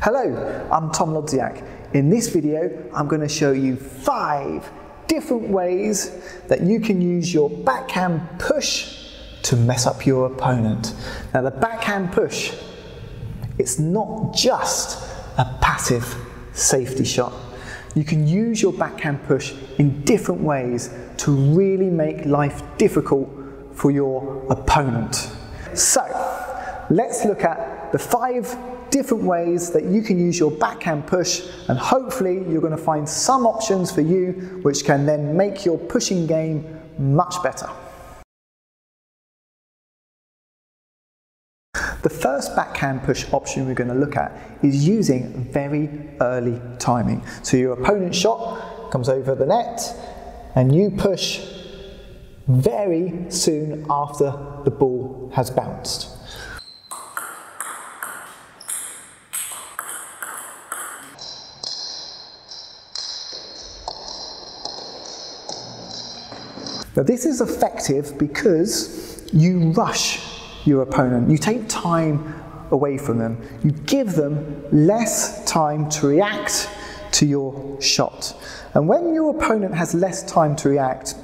Hello, I'm Tom Lodziak. In this video, I'm going to show you 5 different ways that you can use your backhand push to mess up your opponent. Now the backhand push, it's not just a passive safety shot. You can use your backhand push in different ways to really make life difficult for your opponent. So, let's look at the 5 different ways that you can use your backhand push, and hopefully you're going to find some options for you which can then make your pushing game much better. The first backhand push option we're going to look at is using very early timing. So your opponent's shot comes over the net and you push very soon after the ball has bounced. Now this is effective because you rush your opponent, you take time away from them, you give them less time to react to your shot. And when your opponent has less time to react,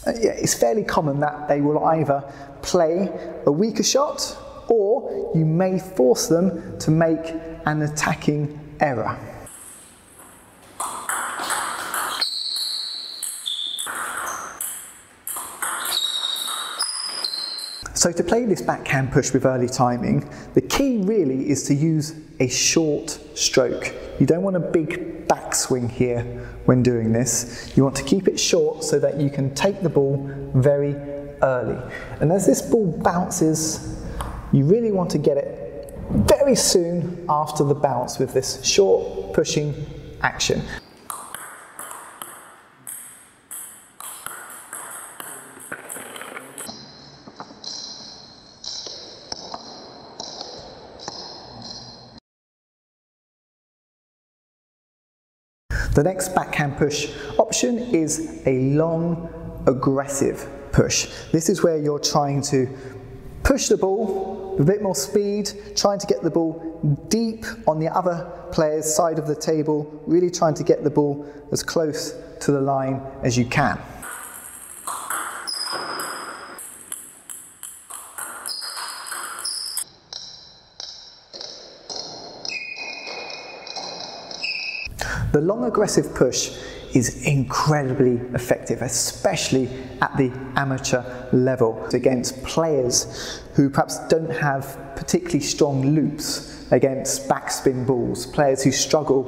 it's fairly common that they will either play a weaker shot or you may force them to make an attacking error. So to play this backhand push with early timing, the key really is to use a short stroke. You don't want a big backswing here when doing this. You want to keep it short so that you can take the ball very early. And as this ball bounces, you really want to get it very soon after the bounce with this short pushing action. The next backhand push option is a long, aggressive push. This is where you're trying to push the ball with a bit more speed, trying to get the ball deep on the other player's side of the table, really trying to get the ball as close to the line as you can. The long aggressive push is incredibly effective, especially at the amateur level, against players who perhaps don't have particularly strong loops against backspin balls, players who struggle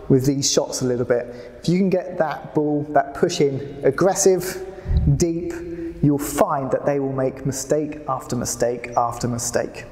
with these shots a little bit. If you can get that ball, that push in aggressive, deep, you'll find that they will make mistake after mistake after mistake.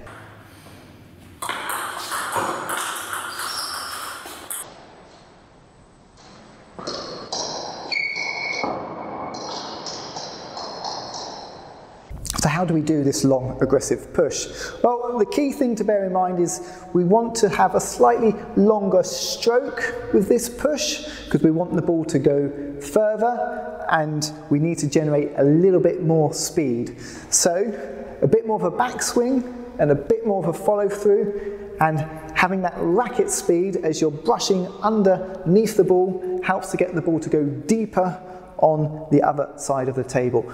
So how do we do this long aggressive push? Well, the key thing to bear in mind is we want to have a slightly longer stroke with this push because we want the ball to go further and we need to generate a little bit more speed. So a bit more of a backswing and a bit more of a follow through, and having that racket speed as you're brushing underneath the ball helps to get the ball to go deeper on the other side of the table.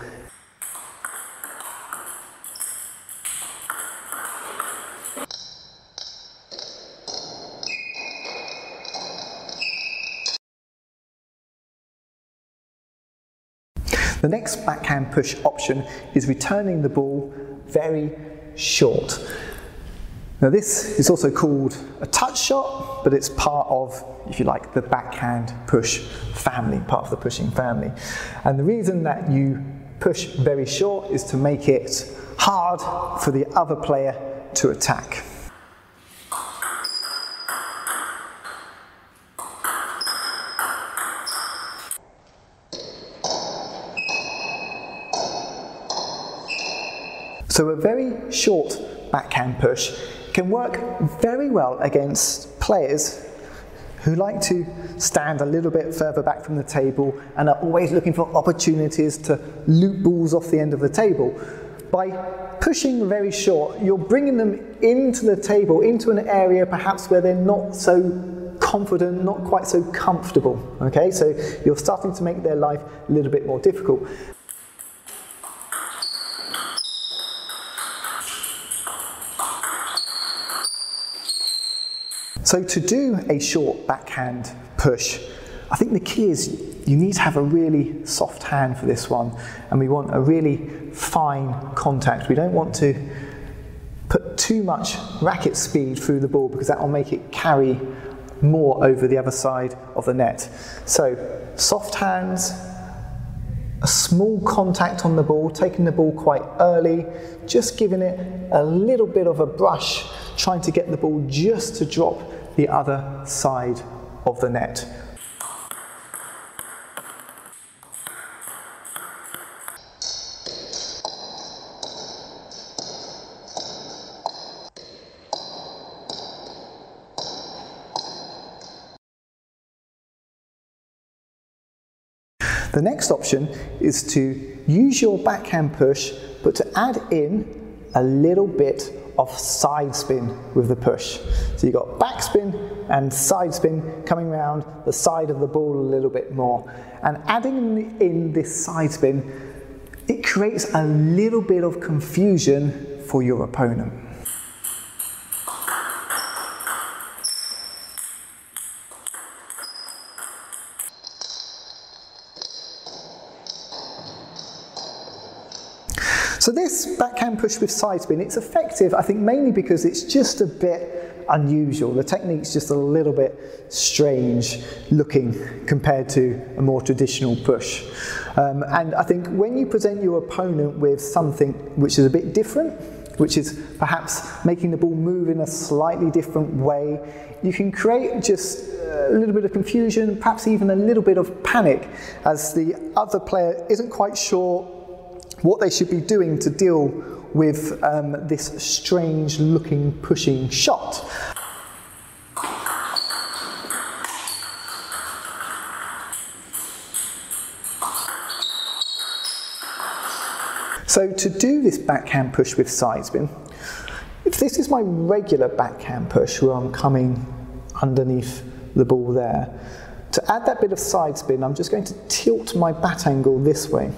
The next backhand push option is returning the ball very short. Now this is also called a touch shot, but it's part of, if you like, the backhand push family, part of the pushing family. And the reason that you push very short is to make it hard for the other player to attack. So a very short backhand push can work very well against players who like to stand a little bit further back from the table and are always looking for opportunities to loop balls off the end of the table. By pushing very short, you're bringing them into the table, into an area perhaps where they're not so confident, not quite so comfortable. Okay, so you're starting to make their life a little bit more difficult. So to do a short backhand push, I think the key is you need to have a really soft hand for this one, and we want a really fine contact. We don't want to put too much racket speed through the ball because that will make it carry more over the other side of the net. So soft hands, a small contact on the ball, taking the ball quite early, just giving it a little bit of a brush, trying to get the ball just to drop the other side of the net. The next option is to use your backhand push, but to add in a little bit of side spin with the push. So you've got backspin and side spin coming around the side of the ball a little bit more. And adding in this side spin, it creates a little bit of confusion for your opponent. So this backhand push with side spin, it's effective, I think, mainly because it's just a bit unusual. The technique's just a little bit strange looking compared to a more traditional push. And I think when you present your opponent with something which is a bit different, which is perhaps making the ball move in a slightly different way, you can create just a little bit of confusion, perhaps even a little bit of panic, as the other player isn't quite sure what they should be doing to deal with this strange looking pushing shot. So to do this backhand push with side spin, if this is my regular backhand push where I'm coming underneath the ball there, to add that bit of side spin, I'm just going to tilt my bat angle this way.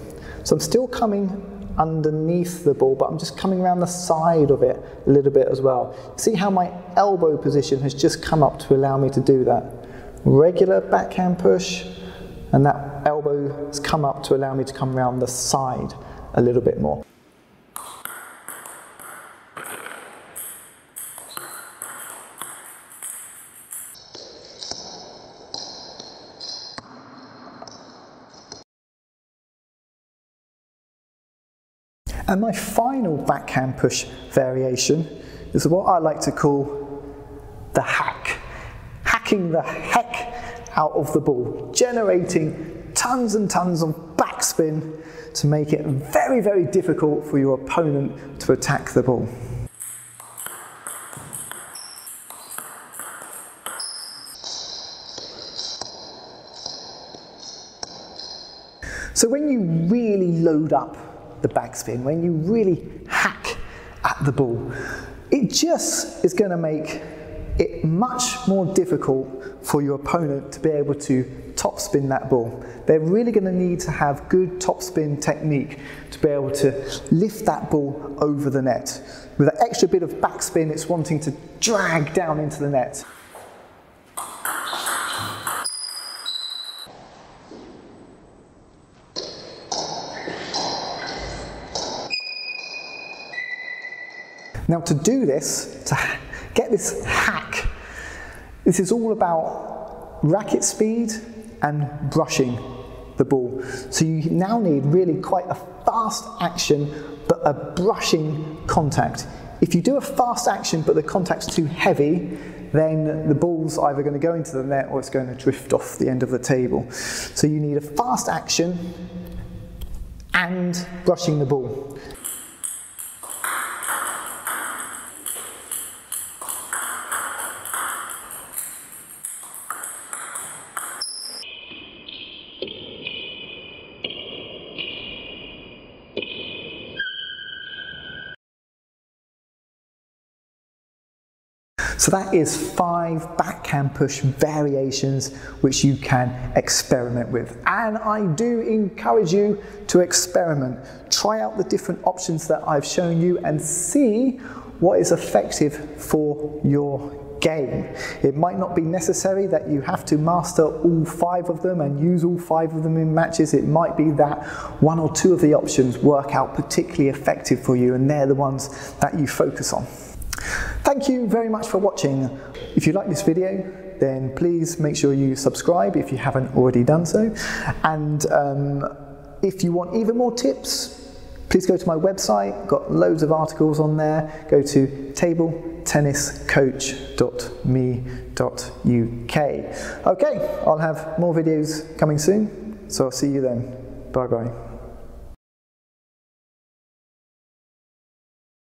So I'm still coming underneath the ball, but I'm just coming around the side of it a little bit as well. See how my elbow position has just come up to allow me to do that. Regular backhand push, and that elbow has come up to allow me to come around the side a little bit more. And my final backhand push variation is what I like to call the hack. Hacking the heck out of the ball, generating tons and tons of backspin to make it very, very difficult for your opponent to attack the ball. So when you really load up the backspin, when you really hack at the ball, it just is going to make it much more difficult for your opponent to be able to topspin that ball. They're really going to need to have good topspin technique to be able to lift that ball over the net. With that extra bit of backspin, it's wanting to drag down into the net. Now to do this, to get this hack, this is all about racket speed and brushing the ball. So you now need really quite a fast action, but a brushing contact. If you do a fast action, but the contact's too heavy, then the ball's either going to go into the net or it's going to drift off the end of the table. So you need a fast action and brushing the ball. So that is 5 backhand push variations which you can experiment with. And I do encourage you to experiment. Try out the different options that I've shown you and see what is effective for your game. It might not be necessary that you have to master all 5 of them and use all 5 of them in matches. It might be that 1 or 2 of the options work out particularly effective for you, and they're the ones that you focus on. Thank you very much for watching. If you like this video, then please make sure you subscribe if you haven't already done so. And if you want even more tips, please go to my website, got loads of articles on there. Go to tabletenniscoach.me.uk. Okay, I'll have more videos coming soon, so I'll see you then. Bye bye.